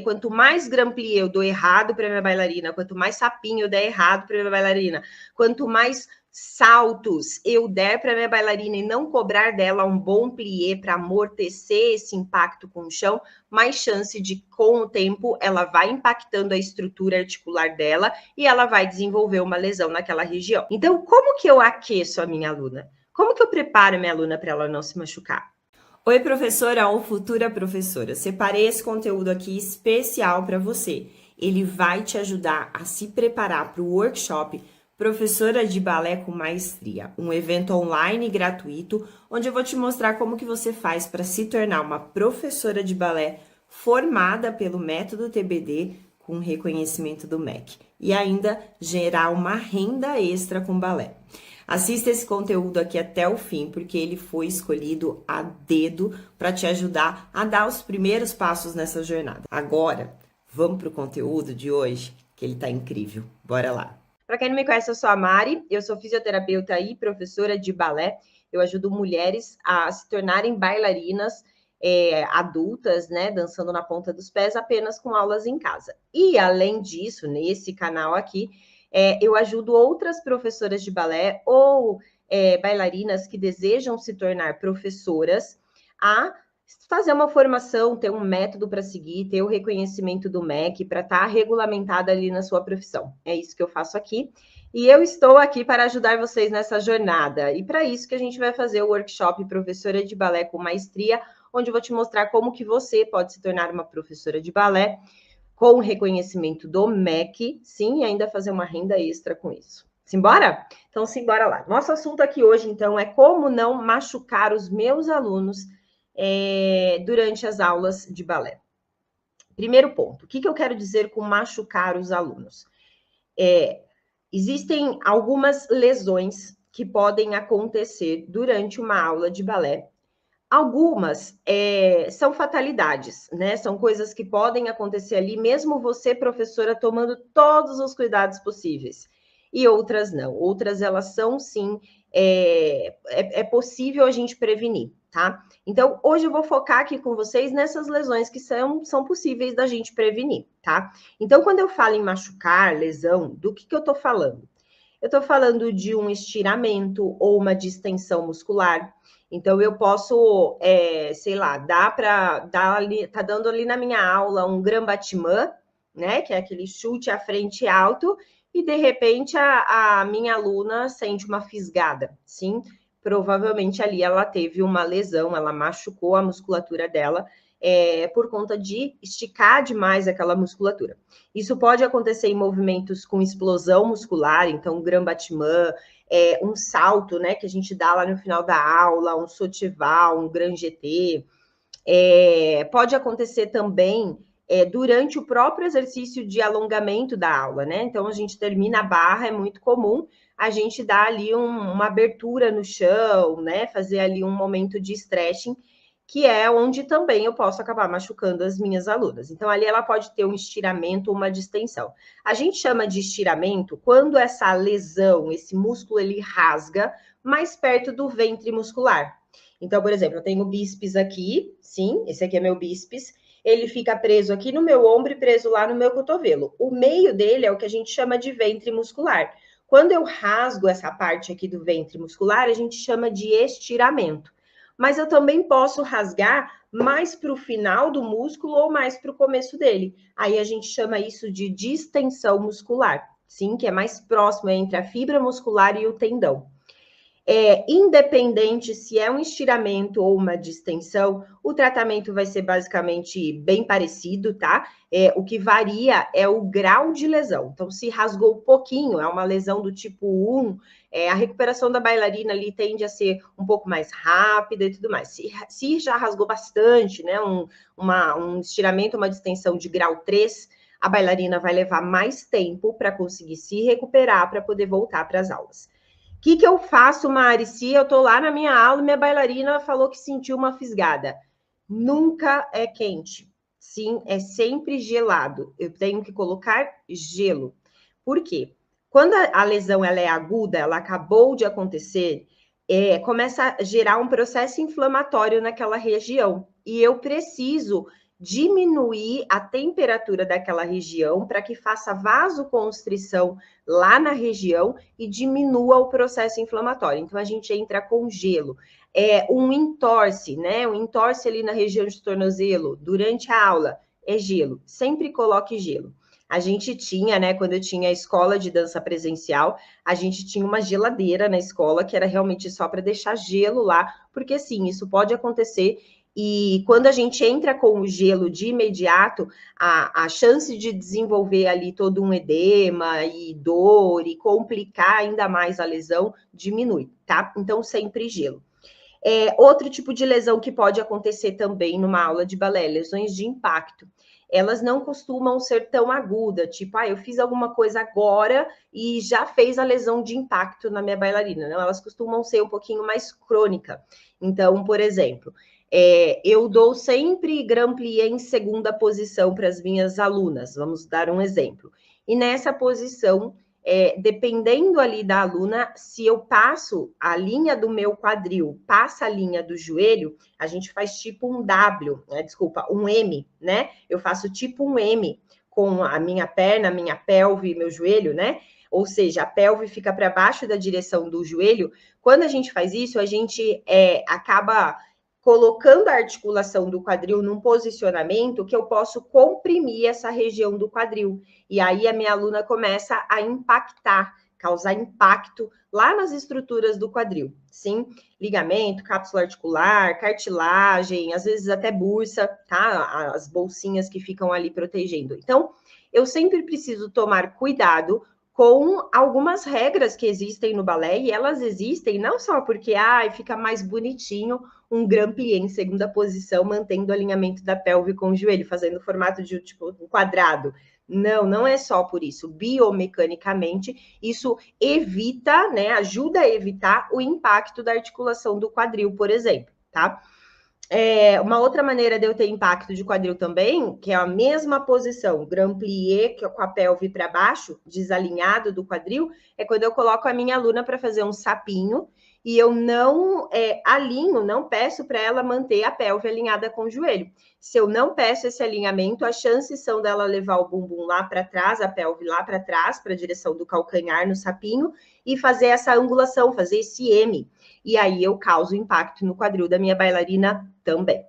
Quanto mais grand plié eu dou errado para minha bailarina, quanto mais sapinho eu der errado para minha bailarina, quanto mais saltos eu der para minha bailarina e não cobrar dela um bom plié para amortecer esse impacto com o chão, mais chance de, com o tempo, ela vai impactando a estrutura articular dela e ela vai desenvolver uma lesão naquela região. Então, como que eu aqueço a minha aluna? Como que eu preparo a minha aluna para ela não se machucar? Oi, professora ou futura professora. Separei esse conteúdo aqui especial para você. Ele vai te ajudar a se preparar para o workshop Professora de Balé com Maestria, um evento online gratuito, onde eu vou te mostrar como que você faz para se tornar uma professora de balé formada pelo método TBD com reconhecimento do MEC e ainda gerar uma renda extra com balé. Assista esse conteúdo aqui até o fim, porque ele foi escolhido a dedo para te ajudar a dar os primeiros passos nessa jornada. Agora, vamos para o conteúdo de hoje, que ele tá incrível. Bora lá! Para quem não me conhece, eu sou a Mari, eu sou fisioterapeuta e professora de balé. Eu ajudo mulheres a se tornarem bailarinas adultas, né, dançando na ponta dos pés, apenas com aulas em casa. E, além disso, nesse canal aqui, eu ajudo outras professoras de balé ou bailarinas que desejam se tornar professoras a fazer uma formação, ter um método para seguir, ter o reconhecimento do MEC para estar regulamentada ali na sua profissão. É isso que eu faço aqui. E eu estou aqui para ajudar vocês nessa jornada. E para isso que a gente vai fazer o workshop Professora de Balé com Maestria, onde eu vou te mostrar como que você pode se tornar uma professora de balé com reconhecimento do MEC, sim, e ainda fazer uma renda extra com isso. Simbora? Então, simbora lá. Nosso assunto aqui hoje, então, é como não machucar os meus alunos durante as aulas de balé. Primeiro ponto, o que eu quero dizer com machucar os alunos? Existem algumas lesões que podem acontecer durante uma aula de balé. Algumas são fatalidades, né? São coisas que podem acontecer ali, mesmo você, professora, tomando todos os possíveis. E outras não. Outras, elas são, sim, é possível a gente prevenir, tá? Então, hoje eu vou focar aqui com vocês nessas lesões que são possíveis da gente prevenir, tá? Então, quando eu falo em machucar, lesão, do que eu tô falando? Eu tô falando de um estiramento ou uma distensão muscular. Então, eu posso, sei lá, tá dando ali na minha aula um grand battement, né? Que é aquele chute à frente alto, e de repente a minha aluna sente uma fisgada, sim? Provavelmente ali ela teve uma lesão, ela machucou a musculatura dela por conta de esticar demais aquela musculatura. Isso pode acontecer em movimentos com explosão muscular, então um grand battement, um salto, né, que a gente dá lá no final da aula, um saut-cheval, um grand jeté. Pode acontecer também durante o próprio exercício de alongamento da aula, né? Então, a gente termina a barra, é muito comum a gente dar ali uma abertura no chão, né? Fazer ali um momento de stretching, que é onde também eu posso acabar machucando as minhas alunas. Então, ali ela pode ter um estiramento ou uma distensão. A gente chama de estiramento quando essa lesão, esse músculo, ele rasga mais perto do ventre muscular. Então, por exemplo, eu tenho o bíceps aqui, sim, esse aqui é meu bíceps, ele fica preso aqui no meu ombro e preso lá no meu cotovelo. O meio dele é o que a gente chama de ventre muscular. Quando eu rasgo essa parte aqui do ventre muscular, a gente chama de estiramento. Mas eu também posso rasgar mais para o final do músculo ou mais para o começo dele. Aí a gente chama isso de distensão muscular, sim, que é mais próximo entre a fibra muscular e o tendão. Independente se é um estiramento ou uma distensão, o tratamento vai ser basicamente bem parecido, tá? O que varia é o grau de lesão. Então, se rasgou um pouquinho, é uma lesão do tipo 1, a recuperação da bailarina ali tende a ser um pouco mais rápida e tudo mais. Se já rasgou bastante, né? Um estiramento, uma distensão de grau 3, a bailarina vai levar mais tempo para conseguir se recuperar para poder voltar para as aulas. O que eu faço, Mari, se eu tô lá na minha aula e minha bailarina falou que sentiu uma fisgada? Nunca é quente. Sim, é sempre gelado. Eu tenho que colocar gelo. Por quê? Quando a lesão ela é aguda, ela acabou de acontecer, começa a gerar um processo inflamatório naquela região. E eu preciso diminuir a temperatura daquela região para que faça vasoconstrição lá na região e diminua o processo inflamatório. Então, a gente entra com gelo. Um entorse, né? Um entorse ali na região de tornozelo durante a aula é gelo. Sempre coloque gelo. A gente tinha, né, quando eu tinha a escola de dança presencial, a gente tinha uma geladeira na escola que era realmente só para deixar gelo lá, porque sim, isso pode acontecer. E quando a gente entra com o gelo de imediato, a chance de desenvolver ali todo um edema e dor e complicar ainda mais a lesão diminui, tá? Então, sempre gelo. Outro tipo de lesão que pode acontecer também numa aula de balé, lesões de impacto. Elas não costumam ser tão agudas, tipo, eu fiz alguma coisa agora e já fez a lesão de impacto na minha bailarina. Não, elas costumam ser um pouquinho mais crônica. Então, por exemplo, eu dou sempre grand plié em segunda posição para as minhas alunas, vamos dar um exemplo. E nessa posição, dependendo ali da aluna, se eu passo a linha do meu quadril, passa a linha do joelho, a gente faz tipo um W, um M, né? Eu faço tipo um M com a minha perna, minha pelve, meu joelho, né? Ou seja, a pelve fica para baixo da direção do joelho. Quando a gente faz isso, a gente acaba colocando a articulação do quadril num posicionamento que eu posso comprimir essa região do quadril. E aí a minha aluna começa a impactar, causar impacto lá nas estruturas do quadril, sim? Ligamento, cápsula articular, cartilagem, às vezes até bursa, tá? As bolsinhas que ficam ali protegendo. Então, eu sempre preciso tomar cuidado com algumas regras que existem no balé, e elas existem não só porque fica mais bonitinho um grand plié em segunda posição, mantendo o alinhamento da pelve com o joelho, fazendo o formato de tipo um quadrado. Não, não é só por isso. Biomecanicamente, isso evita, né, ajuda a evitar o impacto da articulação do quadril, por exemplo, tá? Uma outra maneira de eu ter impacto de quadril também, que é a mesma posição, grand plié, que é com a pelve para baixo, desalinhado do quadril, é quando eu coloco a minha aluna para fazer um sapinho e eu não alinho, não peço para ela manter a pelve alinhada com o joelho. Se eu não peço esse alinhamento, as chances são dela levar o bumbum lá para trás, a pelve lá para trás, para a direção do calcanhar no sapinho, e fazer essa angulação, fazer esse M. E aí eu causo impacto no quadril da minha bailarina também.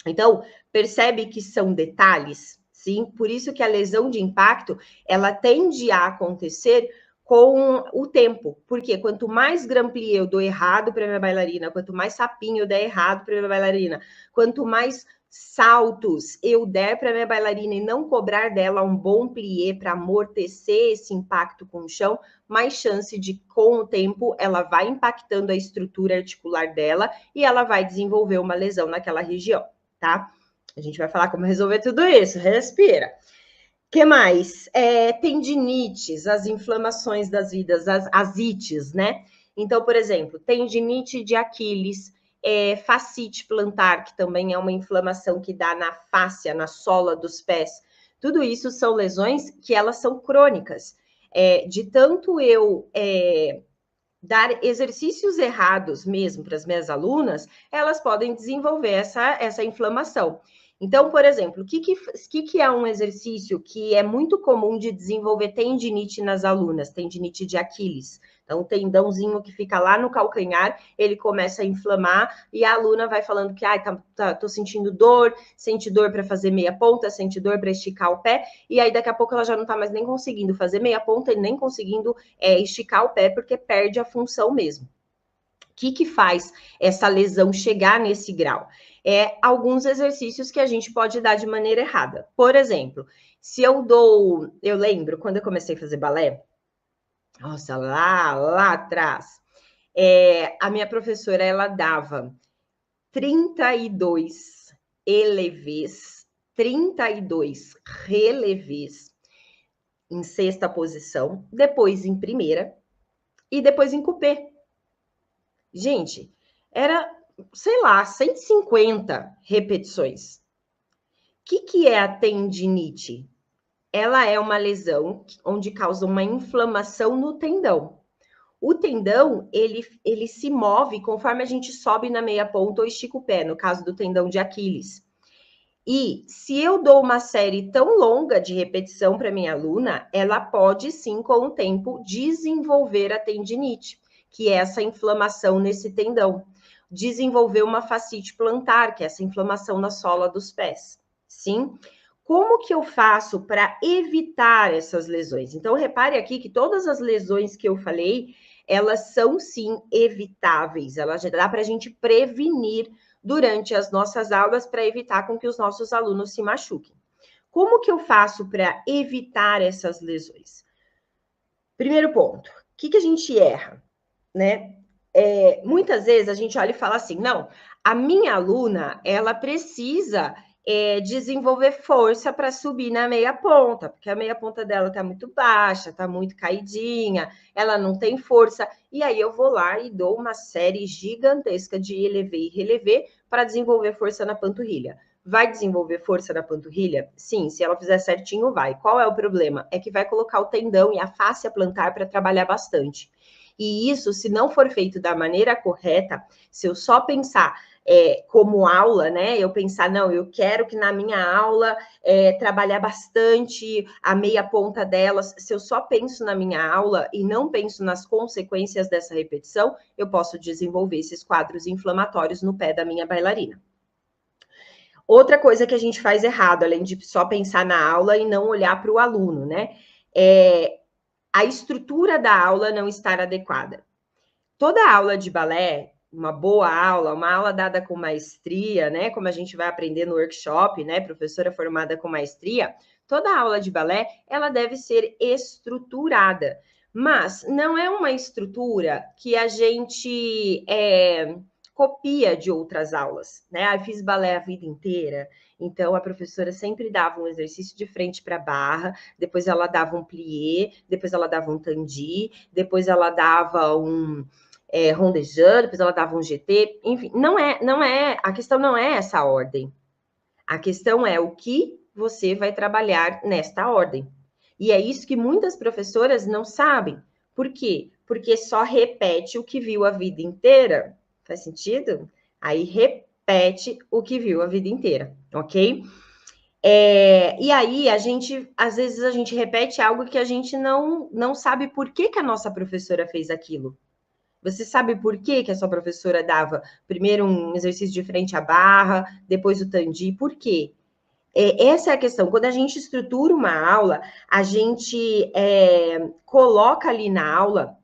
Então, percebe que são detalhes, sim? Por isso que a lesão de impacto, ela tende a acontecer com o tempo, porque quanto mais grand plié eu dou errado para minha bailarina, quanto mais sapinho eu der errado para minha bailarina, quanto mais saltos eu der para minha bailarina e não cobrar dela um bom plié para amortecer esse impacto com o chão, mais chance de, com o tempo, ela vai impactando a estrutura articular dela e ela vai desenvolver uma lesão naquela região, tá? A gente vai falar como resolver tudo isso, respira. Que mais? Tendinites, as inflamações das vidas, as ites, né? Então, por exemplo, tendinite de Aquiles, fascite plantar, que também é uma inflamação que dá na fáscia, na sola dos pés. Tudo isso são lesões que elas são crônicas. De tanto eu dar exercícios errados mesmo para as minhas alunas, elas podem desenvolver essa inflamação. Então, por exemplo, o que é um exercício que é muito comum de desenvolver tendinite nas alunas? Tendinite de Aquiles. Então, o tendãozinho que fica lá no calcanhar, ele começa a inflamar e a aluna vai falando que tô sentindo dor, sente dor para fazer meia ponta, sente dor para esticar o pé, e aí daqui a pouco ela já não está mais nem conseguindo fazer meia ponta e nem conseguindo esticar o pé, porque perde a função mesmo. O que faz essa lesão chegar nesse grau? Alguns exercícios que a gente pode dar de maneira errada. Por exemplo, se eu lembro, quando eu comecei a fazer balé, nossa, lá atrás, a minha professora, ela dava 32 elevés, 32 relevés em sexta posição, depois em primeira e depois em coupé. Gente, era, sei lá, 150 repetições. O que é a tendinite? Ela é uma lesão onde causa uma inflamação no tendão. O tendão, ele se move conforme a gente sobe na meia ponta ou estica o pé, no caso do tendão de Aquiles. E se eu dou uma série tão longa de repetição para minha aluna, ela pode sim, com o tempo, desenvolver a tendinite, que é essa inflamação nesse tendão. Desenvolver uma fascite plantar, que é essa inflamação na sola dos pés. Sim? Como que eu faço para evitar essas lesões? Então, repare aqui que todas as lesões que eu falei, elas são sim evitáveis. Elas dá para a gente prevenir durante as nossas aulas para evitar com que os nossos alunos se machuquem. Como que eu faço para evitar essas lesões? Primeiro ponto, o que a gente erra, né? Muitas vezes a gente olha e fala assim, não, a minha aluna, ela precisa desenvolver força para subir na meia ponta, porque a meia ponta dela está muito baixa, está muito caidinha, ela não tem força, e aí eu vou lá e dou uma série gigantesca de elevê e relevê para desenvolver força na panturrilha. Vai desenvolver força na panturrilha? Sim, se ela fizer certinho, vai. Qual é o problema? É que vai colocar o tendão e a fáscia plantar para trabalhar bastante. E isso, se não for feito da maneira correta, se eu só pensar como aula, né? Eu pensar, não, eu quero que na minha aula trabalhar bastante a meia ponta delas. Se eu só penso na minha aula e não penso nas consequências dessa repetição, eu posso desenvolver esses quadros inflamatórios no pé da minha bailarina. Outra coisa que a gente faz errado, além de só pensar na aula e não olhar para o aluno, né? A estrutura da aula não estar adequada. Toda aula de balé, uma boa aula, uma aula dada com maestria, né? Como a gente vai aprender no workshop, né? Professora formada com maestria, toda aula de balé, ela deve ser estruturada. Mas não é uma estrutura que a gente copia de outras aulas, né? Eu fiz balé a vida inteira, então a professora sempre dava um exercício de frente para barra, depois ela dava um plié, depois ela dava um tandi, depois ela dava um rondejando, depois ela dava um GT, enfim, a questão não é essa ordem. A questão é o que você vai trabalhar nesta ordem. E é isso que muitas professoras não sabem. Por quê? Porque só repete o que viu a vida inteira. Faz sentido? Aí repete o que viu a vida inteira, ok? E aí, às vezes, a gente repete algo que a gente não sabe por que a nossa professora fez aquilo. Você sabe por que a sua professora dava primeiro um exercício de frente à barra, depois o tandi? Por quê? Essa é a questão. Quando a gente estrutura uma aula, a gente coloca ali na aula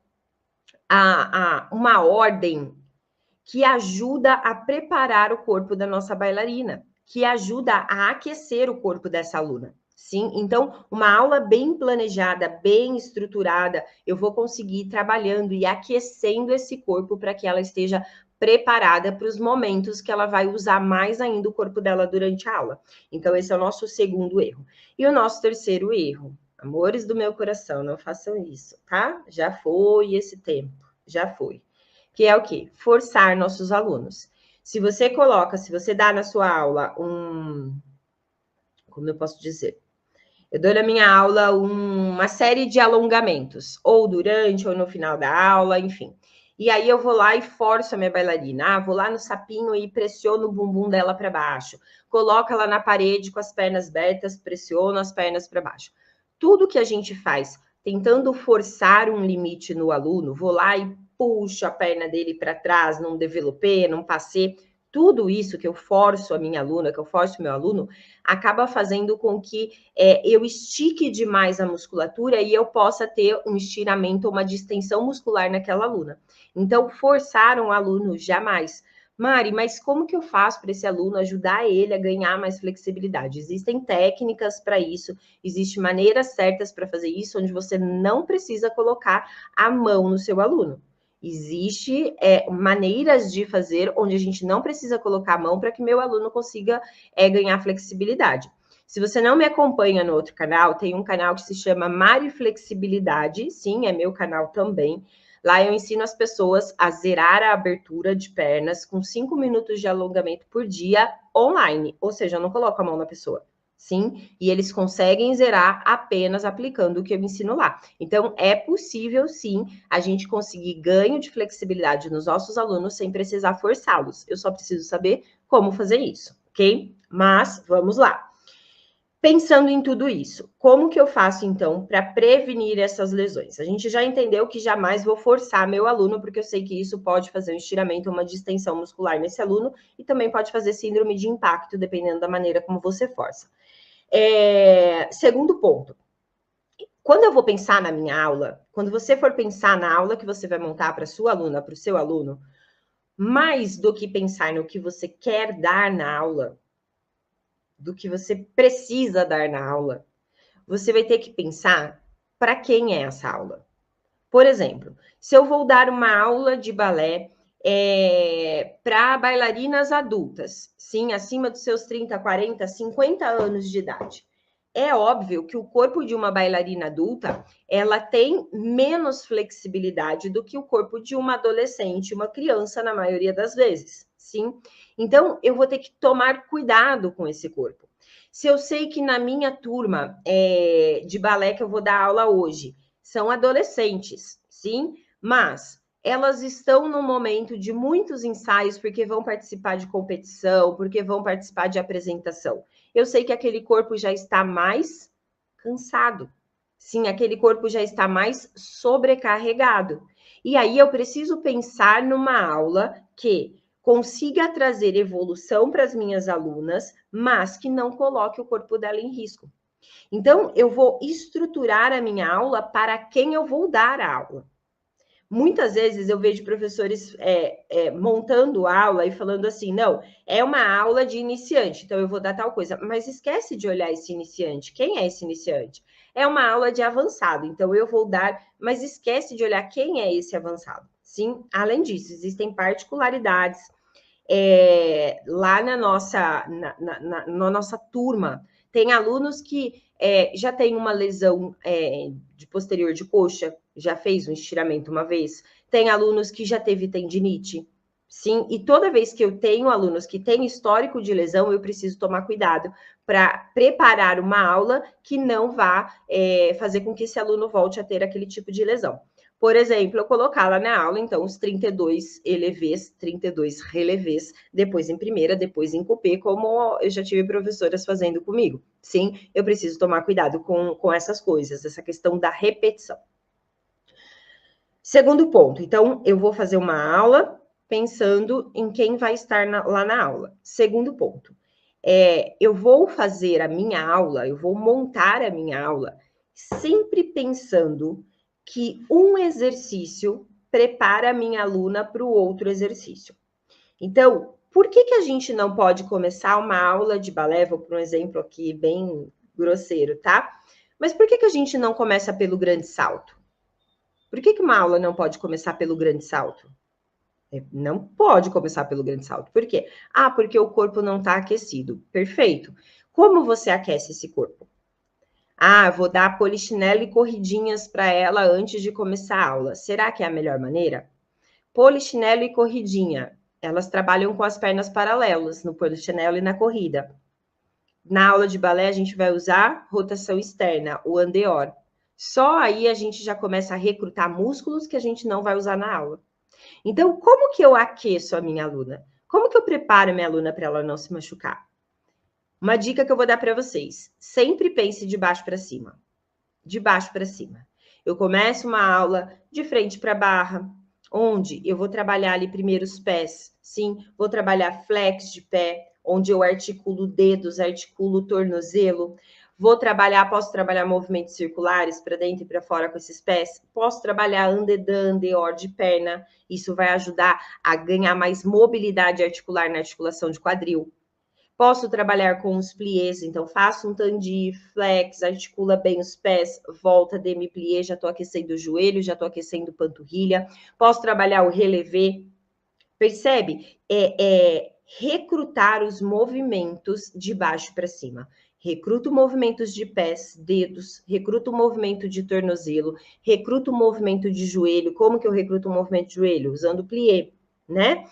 uma ordem que ajuda a preparar o corpo da nossa bailarina, que ajuda a aquecer o corpo dessa aluna. Sim, então, uma aula bem planejada, bem estruturada, eu vou conseguir ir trabalhando e aquecendo esse corpo para que ela esteja preparada para os momentos que ela vai usar mais ainda o corpo dela durante a aula. Então, esse é o nosso segundo erro. E o nosso terceiro erro, amores do meu coração, não façam isso, tá? Já foi esse tempo, já foi. Que é o quê? Forçar nossos alunos. Se você dá na sua aula como eu posso dizer? Eu dou na minha aula uma série de alongamentos, ou durante ou no final da aula, enfim. E aí eu vou lá e forço a minha bailarina. Vou lá no sapinho e pressiono o bumbum dela para baixo. Coloco ela na parede com as pernas abertas, pressiono as pernas para baixo. Tudo que a gente faz tentando forçar um limite no aluno, vou lá e puxo a perna dele para trás, num développé, num passé. Tudo isso que eu forço a minha aluna, que eu forço o meu aluno, acaba fazendo com que eu estique demais a musculatura e eu possa ter um estiramento, uma distensão muscular naquela aluna. Então, forçar um aluno jamais. Mari, mas como que eu faço para esse aluno ajudar ele a ganhar mais flexibilidade? Existem técnicas para isso, existem maneiras certas para fazer isso, onde você não precisa colocar a mão no seu aluno. Existem maneiras de fazer onde a gente não precisa colocar a mão para que meu aluno consiga ganhar flexibilidade. Se você não me acompanha no outro canal, tem um canal que se chama Mari Flexibilidade, sim, é meu canal também. Lá eu ensino as pessoas a zerar a abertura de pernas com 5 minutos de alongamento por dia online, ou seja, eu não coloco a mão na pessoa. Sim, e eles conseguem zerar apenas aplicando o que eu ensino lá. Então, é possível, sim, a gente conseguir ganho de flexibilidade nos nossos alunos sem precisar forçá-los. Eu só preciso saber como fazer isso, ok? Mas, vamos lá. Pensando em tudo isso, como que eu faço, então, para prevenir essas lesões? A gente já entendeu que jamais vou forçar meu aluno, porque eu sei que isso pode fazer um estiramento, uma distensão muscular nesse aluno, e também pode fazer síndrome de impacto, dependendo da maneira como você força. Segundo ponto, quando eu vou pensar na minha aula, quando você for pensar na aula que você vai montar para sua aluna, para o seu aluno, mais do que pensar no que você quer dar na aula, do que você precisa dar na aula, você vai ter que pensar para quem é essa aula. Por exemplo, se eu vou dar uma aula de balé para bailarinas adultas, sim, acima dos seus 30, 40, 50 anos de idade. É óbvio que o corpo de uma bailarina adulta, ela tem menos flexibilidade do que o corpo de uma adolescente, uma criança, na maioria das vezes, sim? Então, eu vou ter que tomar cuidado com esse corpo. Se eu sei que na minha turma de balé que eu vou dar aula hoje, são adolescentes, sim? Mas elas estão no momento de muitos ensaios, porque vão participar de competição, porque vão participar de apresentação. Eu sei que aquele corpo já está mais cansado. Sim, aquele corpo já está mais sobrecarregado. E aí eu preciso pensar numa aula que consiga trazer evolução para as minhas alunas, mas que não coloque o corpo dela em risco. Então, eu vou estruturar a minha aula para quem eu vou dar a aula. Muitas vezes eu vejo professores montando aula e falando assim, não, é uma aula de iniciante, então eu vou dar tal coisa, mas esquece de olhar esse iniciante. Quem é esse iniciante? É uma aula de avançado, então eu vou dar, mas esquece de olhar quem é esse avançado. Sim, além disso, existem particularidades lá na nossa turma. Tem alunos que já tem uma lesão de posterior de coxa, já fez um estiramento uma vez. Tem alunos que já teve tendinite. Sim, e toda vez que eu tenho alunos que têm histórico de lesão, eu preciso tomar cuidado para preparar uma aula que não vá fazer com que esse aluno volte a ter aquele tipo de lesão. Por exemplo, eu colocar lá na aula, então, os 32 elevés, 32 relevés, depois em primeira, depois em coupé, como eu já tive professoras fazendo comigo. Sim, eu preciso tomar cuidado com essas coisas, essa questão da repetição. Segundo ponto, então, eu vou fazer uma aula pensando em quem vai estar lá na aula. Segundo ponto, eu vou fazer a minha aula, eu vou montar a minha aula sempre pensando que um exercício prepara a minha aluna para o outro exercício. Então, por que a gente não pode começar uma aula de balé? Vou para um exemplo aqui bem grosseiro, tá? Mas por que a gente não começa pelo grande salto? Por que uma aula não pode começar pelo grande salto? Não pode começar pelo grande salto. Por quê? Ah, porque o corpo não está aquecido. Perfeito. Como você aquece esse corpo? Ah, vou dar polichinelo e corridinhas para ela antes de começar a aula. Será que é a melhor maneira? Polichinelo e corridinha. Elas trabalham com as pernas paralelas no polichinelo e na corrida. Na aula de balé, a gente vai usar rotação externa, o andeor. Só aí a gente já começa a recrutar músculos que a gente não vai usar na aula. Então, como que eu aqueço a minha aluna? Como que eu preparo a minha aluna para ela não se machucar? Uma dica que eu vou dar para vocês. Sempre pense de baixo para cima. De baixo para cima. Eu começo uma aula de frente para a barra, onde eu vou trabalhar ali primeiro os pés. Sim, vou trabalhar flex de pé, onde eu articulo dedos, articulo tornozelo. Vou trabalhar, posso trabalhar movimentos circulares para dentro e para fora com esses pés. Posso trabalhar andedan, andeor de perna. Isso vai ajudar a ganhar mais mobilidade articular na articulação de quadril. Posso trabalhar com os pliés, então faço um tandi, flex, articula bem os pés, volta, demi-plié, já estou aquecendo o joelho, já estou aquecendo panturrilha. Posso trabalhar o relevé. Percebe? Recrutar os movimentos de baixo para cima. Recruto movimentos de pés, dedos, recruto o movimento de tornozelo, recruto o movimento de joelho. Como que eu recruto o movimento de joelho? Usando plié, né?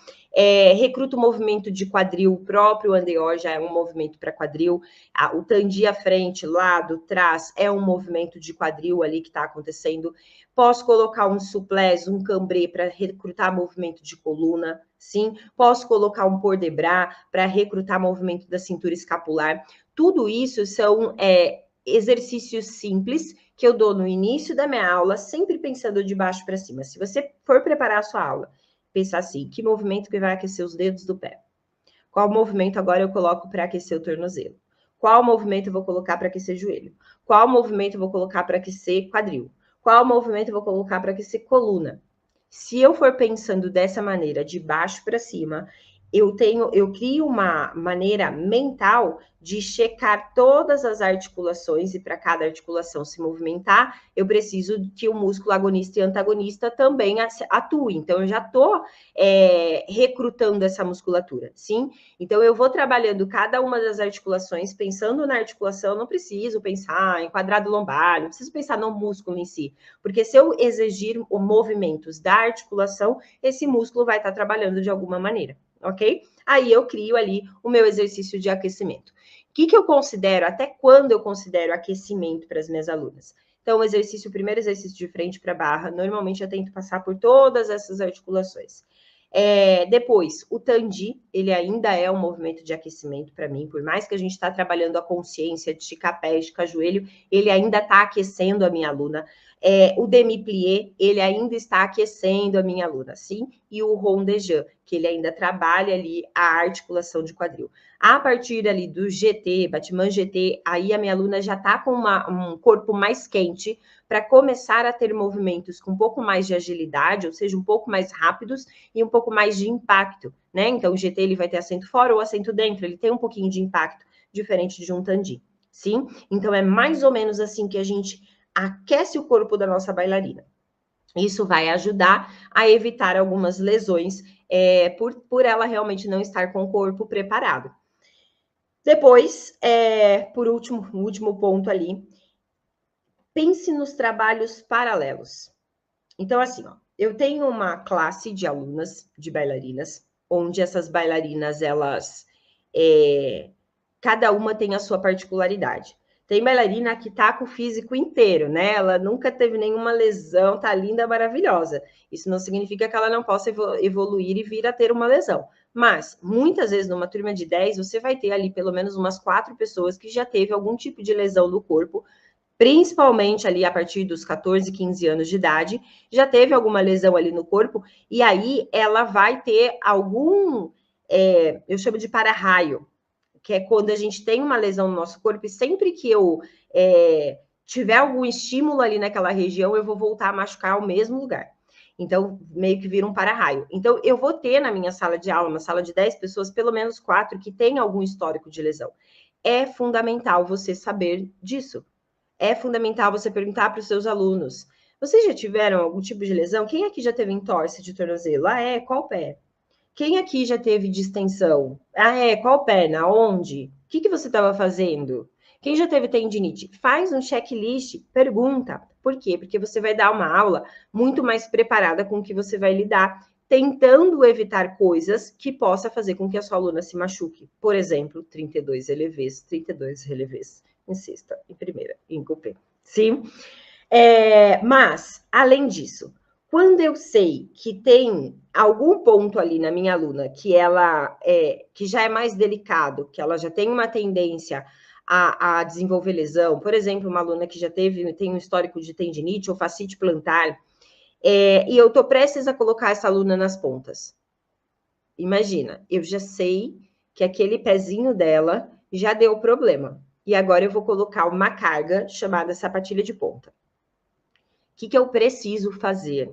Recruta o movimento de quadril, o próprio andeor já é um movimento para quadril, o tandi à frente, lado, trás, é um movimento de quadril ali que está acontecendo. Posso colocar um souplesse, um cambré para recrutar movimento de coluna, sim. Posso colocar um port de bras para recrutar movimento da cintura escapular. Tudo isso são exercícios simples que eu dou no início da minha aula, sempre pensando de baixo para cima. Se você for preparar a sua aula, pensar assim, que movimento que vai aquecer os dedos do pé? Qual movimento agora eu coloco para aquecer o tornozelo? Qual movimento eu vou colocar para aquecer joelho? Qual movimento eu vou colocar para aquecer quadril? Qual movimento eu vou colocar para aquecer coluna? Se eu for pensando dessa maneira, de baixo para cima, eu crio uma maneira mental de checar todas as articulações, e para cada articulação se movimentar, eu preciso que o músculo agonista e antagonista também atue. Então, eu já estou recrutando essa musculatura, sim? Então, eu vou trabalhando cada uma das articulações, pensando na articulação, não preciso pensar em quadrado lombar, não preciso pensar no músculo em si, porque se eu exigir movimentos da articulação, esse músculo vai estar trabalhando de alguma maneira, ok? Aí eu crio ali o meu exercício de aquecimento. O que eu considero, até quando eu considero aquecimento para as minhas alunas? Então, o primeiro exercício de frente para barra, normalmente eu tento passar por todas essas articulações. Depois, o tandi, ele ainda é um movimento de aquecimento para mim, por mais que a gente está trabalhando a consciência de esticar pé, esticar joelho, ele ainda está aquecendo a minha aluna. O demi-plié, ele ainda está aquecendo a minha aluna, sim? E o rond de jambe, que ele ainda trabalha ali a articulação de quadril. A partir ali do GT, Batman GT, aí a minha aluna já está com um corpo mais quente para começar a ter movimentos com um pouco mais de agilidade, ou seja, um pouco mais rápidos e um pouco mais de impacto, né? Então, o GT ele vai ter assento fora ou assento dentro, ele tem um pouquinho de impacto, diferente de um tandi, sim? Então, é mais ou menos assim que a gente aquece o corpo da nossa bailarina. Isso vai ajudar a evitar algumas lesões por ela realmente não estar com o corpo preparado. Depois, por último, o último ponto ali, pense nos trabalhos paralelos. Então, assim, ó, eu tenho uma classe de alunas, de bailarinas, onde essas bailarinas, elas, cada uma tem a sua particularidade. Tem bailarina que tá com o físico inteiro, né? Ela nunca teve nenhuma lesão, tá linda, maravilhosa. Isso não significa que ela não possa evoluir e vir a ter uma lesão. Mas, muitas vezes, numa turma de 10, você vai ter ali pelo menos umas 4 pessoas que já teve algum tipo de lesão no corpo, principalmente ali a partir dos 14, 15 anos de idade, já teve alguma lesão ali no corpo, e aí ela vai ter algum, eu chamo de para-raio, que é quando a gente tem uma lesão no nosso corpo, e sempre que eu tiver algum estímulo ali naquela região, eu vou voltar a machucar o mesmo lugar. Então, meio que vira um para-raio. Então, eu vou ter na minha sala de aula, uma sala de 10 pessoas, pelo menos 4 que tem algum histórico de lesão. É fundamental você saber disso. É fundamental você perguntar para os seus alunos: vocês já tiveram algum tipo de lesão? Quem aqui já teve entorse de tornozelo? Qual pé? Quem aqui já teve distensão? Qual perna? Onde? O que você estava fazendo? Quem já teve tendinite? Faz um checklist, pergunta. Por quê? Porque você vai dar uma aula muito mais preparada com o que você vai lidar, tentando evitar coisas que possa fazer com que a sua aluna se machuque. Por exemplo, 32 relevés, 32 relevés em sexta, em primeira, em coupé. Sim? Mas, além disso, quando eu sei que tem algum ponto ali na minha aluna que ela que já é mais delicado, que ela já tem uma tendência a desenvolver lesão, por exemplo, uma aluna que já tem um histórico de tendinite ou fascite plantar, e eu estou prestes a colocar essa aluna nas pontas. Imagina, eu já sei que aquele pezinho dela já deu problema. E agora eu vou colocar uma carga chamada sapatilha de ponta. O que eu preciso fazer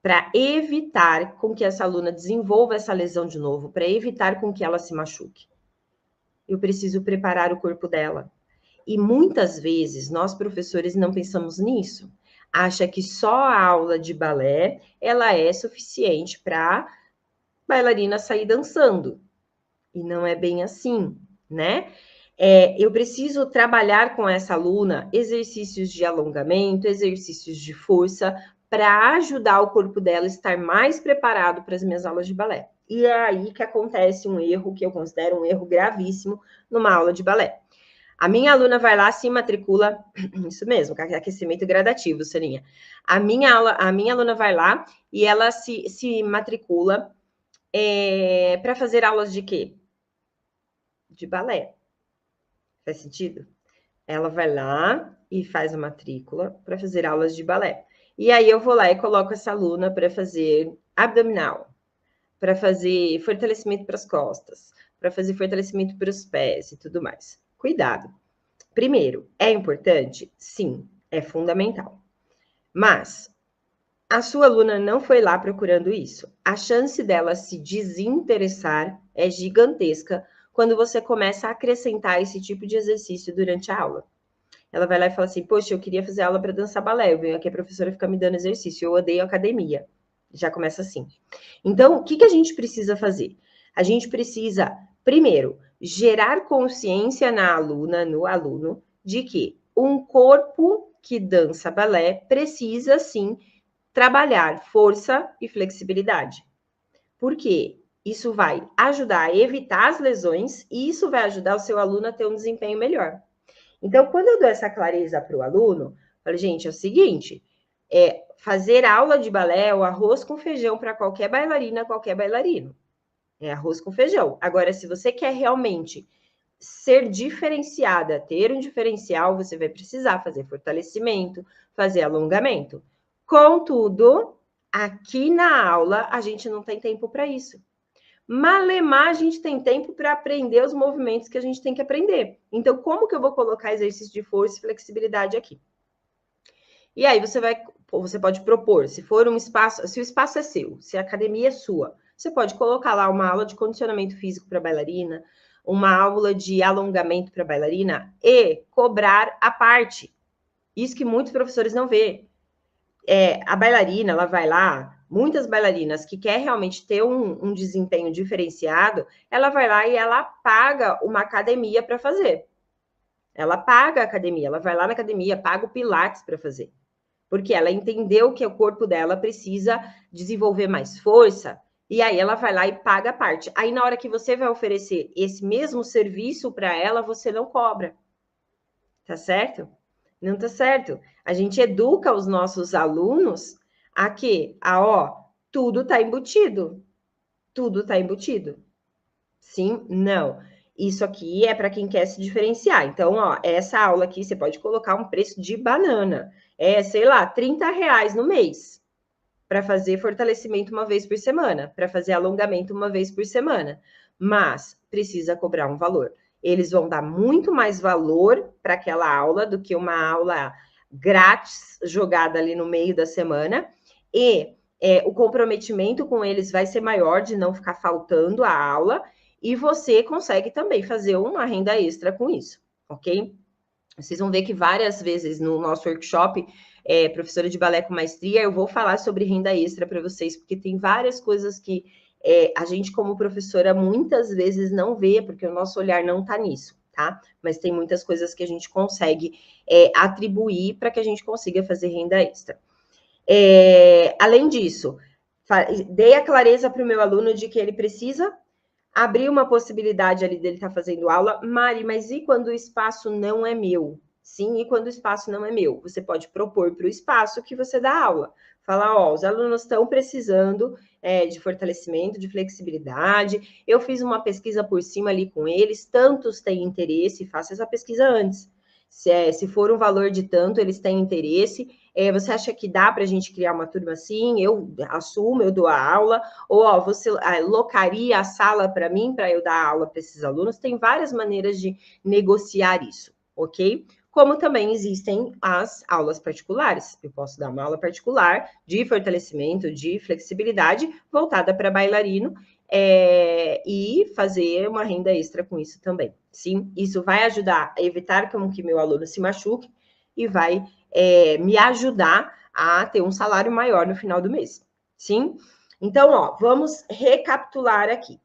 para evitar com que essa aluna desenvolva essa lesão de novo, para evitar com que ela se machuque? Eu preciso preparar o corpo dela. E muitas vezes nós professores não pensamos nisso. Acha que só a aula de balé ela é suficiente para bailarina sair dançando. E não é bem assim, né? Eu preciso trabalhar com essa aluna exercícios de alongamento, exercícios de força, para ajudar o corpo dela a estar mais preparado para as minhas aulas de balé. E é aí que acontece um erro que eu considero um erro gravíssimo numa aula de balé. A minha aluna vai lá, se matricula, isso mesmo, aquecimento gradativo, Sarinha. A minha aluna vai lá e ela se matricula para fazer aulas de quê? De balé. Faz sentido? Ela vai lá e faz a matrícula para fazer aulas de balé. E aí eu vou lá e coloco essa aluna para fazer abdominal, para fazer fortalecimento para as costas, para fazer fortalecimento para os pés e tudo mais. Cuidado. Primeiro, é importante? Sim, é fundamental. Mas a sua aluna não foi lá procurando isso. A chance dela se desinteressar é gigantesca quando você começa a acrescentar esse tipo de exercício durante a aula. Ela vai lá e fala assim, poxa, eu queria fazer aula para dançar balé, eu venho aqui, a professora fica me dando exercício, eu odeio academia. Já começa assim. Então, o que a gente precisa fazer? A gente precisa, primeiro, gerar consciência na aluna, no aluno, de que um corpo que dança balé precisa, sim, trabalhar força e flexibilidade. Por quê? Isso vai ajudar a evitar as lesões e isso vai ajudar o seu aluno a ter um desempenho melhor. Então, quando eu dou essa clareza para o aluno, eu falo, gente, é o seguinte, fazer aula de balé é o arroz com feijão para qualquer bailarina, qualquer bailarino. É arroz com feijão. Agora, se você quer realmente ser diferenciada, ter um diferencial, você vai precisar fazer fortalecimento, fazer alongamento. Contudo, aqui na aula, a gente não tem tempo para isso. Malemar, a gente tem tempo para aprender os movimentos que a gente tem que aprender. Então, como que eu vou colocar exercício de força e flexibilidade aqui? E aí você pode propor, se for um espaço, se o espaço é seu, se a academia é sua, você pode colocar lá uma aula de condicionamento físico para bailarina, uma aula de alongamento para bailarina e cobrar a parte. Isso que muitos professores não vê. A bailarina, ela vai lá, muitas bailarinas que quer realmente ter um desempenho diferenciado, ela vai lá e ela paga uma academia para fazer. Ela paga a academia, ela vai lá na academia, paga o Pilates para fazer. Porque ela entendeu que o corpo dela precisa desenvolver mais força, e aí ela vai lá e paga a parte. Aí na hora que você vai oferecer esse mesmo serviço para ela, você não cobra. Tá certo? Não tá certo. A gente educa os nossos alunos a que, tudo tá embutido. Tudo tá embutido. Sim? Não. Isso aqui é para quem quer se diferenciar. Então, essa aula aqui, você pode colocar um preço de banana. Sei lá, R$30 no mês. Para fazer fortalecimento uma vez por semana. Para fazer alongamento uma vez por semana. Mas precisa cobrar um valor. Eles vão dar muito mais valor para aquela aula do que uma aula grátis jogada ali no meio da semana. E o comprometimento com eles vai ser maior de não ficar faltando a aula. E você consegue também fazer uma renda extra com isso, ok? Vocês vão ver que várias vezes no nosso workshop, professora de balé com maestria, eu vou falar sobre renda extra para vocês, porque tem várias coisas que a gente, como professora, muitas vezes não vê, porque o nosso olhar não está nisso, tá? Mas tem muitas coisas que a gente consegue atribuir para que a gente consiga fazer renda extra. Além disso, dei a clareza para o meu aluno de que ele precisa abrir uma possibilidade ali dele estar fazendo aula. Mari, mas e quando o espaço não é meu? Sim, e quando o espaço não é meu? Você pode propor para o espaço que você dá aula. Falar, os alunos estão precisando de fortalecimento, de flexibilidade. Eu fiz uma pesquisa por cima ali com eles, tantos têm interesse, faça essa pesquisa antes. Se for um valor de tanto, eles têm interesse. Você acha que dá para a gente criar uma turma assim? Eu assumo, eu dou a aula. Ou você locaria a sala para mim, para eu dar aula para esses alunos? Tem várias maneiras de negociar isso, ok? Como também existem as aulas particulares. Eu posso dar uma aula particular de fortalecimento, de flexibilidade, voltada para bailarino, e fazer uma renda extra com isso também. Sim, isso vai ajudar a evitar que meu aluno se machuque e vai me ajudar a ter um salário maior no final do mês. Sim? Então, vamos recapitular aqui.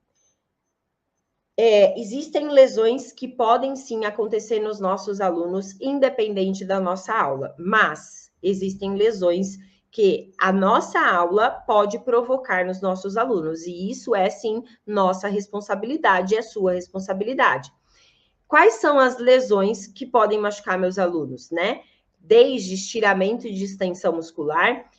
Existem lesões que podem sim acontecer nos nossos alunos, independente da nossa aula, mas existem lesões que a nossa aula pode provocar nos nossos alunos, e isso é, sim, nossa responsabilidade, é sua responsabilidade. Quais são as lesões que podem machucar meus alunos, né? Desde estiramento e distensão muscular,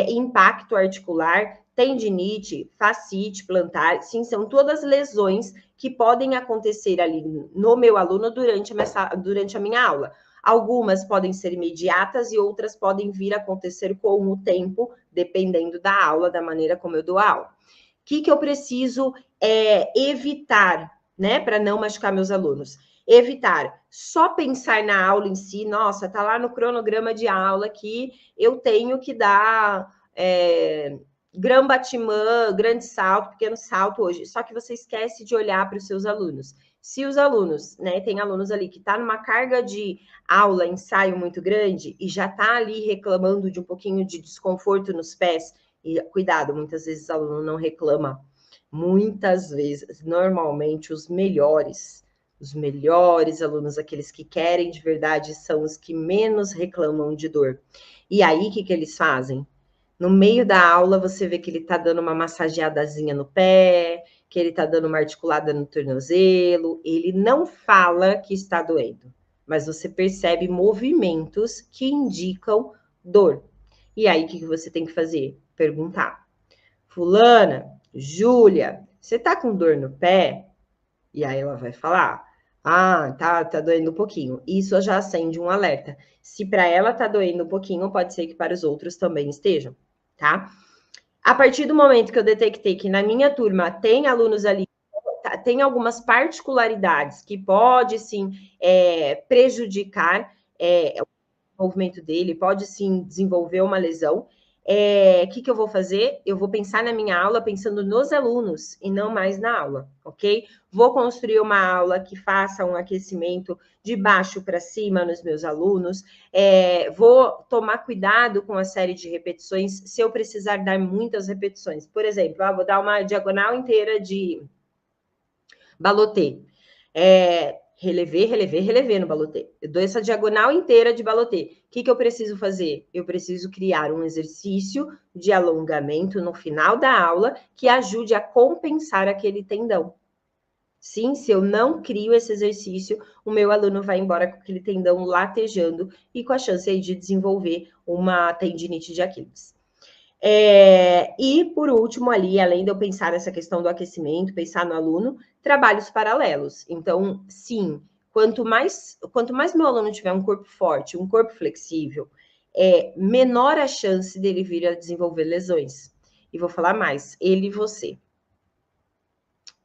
impacto articular, tendinite, fascite plantar, sim, são todas lesões que podem acontecer ali no meu aluno durante a minha aula. Algumas podem ser imediatas e outras podem vir a acontecer com o tempo, dependendo da aula, da maneira como eu dou a aula. O que eu preciso evitar, né, para não machucar meus alunos? Evitar só pensar na aula em si, nossa, tá lá no cronograma de aula que eu tenho que dar Grand Batimã, grande salto, pequeno salto hoje, só que você esquece de olhar para os seus alunos. Se os alunos, né, tem alunos ali que tá numa carga de aula, ensaio muito grande e já tá ali reclamando de um pouquinho de desconforto nos pés, e cuidado, muitas vezes o aluno não reclama, muitas vezes, normalmente os melhores alunos, aqueles que querem de verdade, são os que menos reclamam de dor. E aí, o que eles fazem? No meio da aula, você vê que ele tá dando uma massageadazinha no pé, que ele tá dando uma articulada no tornozelo, ele não fala que está doendo, mas você percebe movimentos que indicam dor. E aí, o que você tem que fazer? Perguntar. Fulana, Júlia, você tá com dor no pé? E aí ela vai falar, tá doendo um pouquinho. Isso já acende um alerta. Se para ela tá doendo um pouquinho, pode ser que para os outros também estejam, tá? A partir do momento que eu detectei que na minha turma tem alunos ali, tem algumas particularidades que pode sim prejudicar o desenvolvimento dele, pode sim desenvolver uma lesão. Que eu vou fazer? Eu vou pensar na minha aula pensando nos alunos e não mais na aula, ok? Vou construir uma aula que faça um aquecimento de baixo para cima nos meus alunos. Vou tomar cuidado com a série de repetições se eu precisar dar muitas repetições. Por exemplo, vou dar uma diagonal inteira de balotê. Relevé no balotê. Eu dou essa diagonal inteira de balotê. O que eu preciso fazer? Eu preciso criar um exercício de alongamento no final da aula que ajude a compensar aquele tendão. Sim, se eu não crio esse exercício, o meu aluno vai embora com aquele tendão latejando e com a chance aí de desenvolver uma tendinite de Aquiles. E, por último, ali, além de eu pensar nessa questão do aquecimento, pensar no aluno, trabalhos paralelos. Então, sim, quanto mais meu aluno tiver um corpo forte, um corpo flexível, menor a chance dele vir a desenvolver lesões. E vou falar mais, ele e você.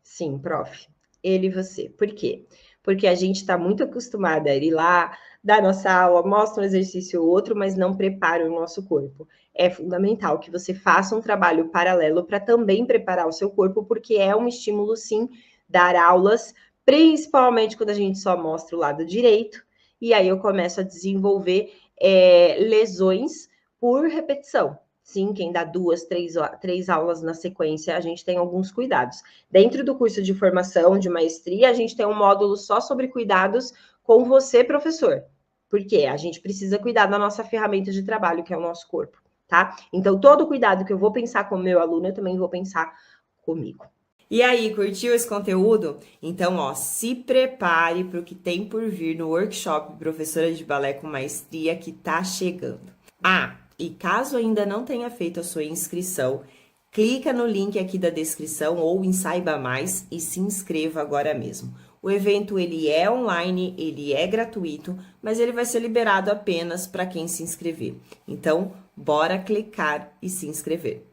Sim, prof, ele e você. Por quê? Porque a gente está muito acostumada a ir lá, dar nossa aula, mostra um exercício ou outro, mas não prepara o nosso corpo. É fundamental que você faça um trabalho paralelo para também preparar o seu corpo, porque é um estímulo, sim, dar aulas, principalmente quando a gente só mostra o lado direito, e aí eu começo a desenvolver lesões por repetição. Sim, quem dá 2, 3 aulas na sequência, a gente tem alguns cuidados. Dentro do curso de formação, de maestria, a gente tem um módulo só sobre cuidados com você, professor. Porque a gente precisa cuidar da nossa ferramenta de trabalho, que é o nosso corpo, tá? Então, todo cuidado que eu vou pensar com o meu aluno, eu também vou pensar comigo. E aí, curtiu esse conteúdo? Então, se prepare para o que tem por vir no workshop Professora de Balé com Maestria que tá chegando. E caso ainda não tenha feito a sua inscrição, clica no link aqui da descrição ou em Saiba Mais e se inscreva agora mesmo. O evento ele é online, ele é gratuito, mas ele vai ser liberado apenas para quem se inscrever. Então, bora clicar e se inscrever.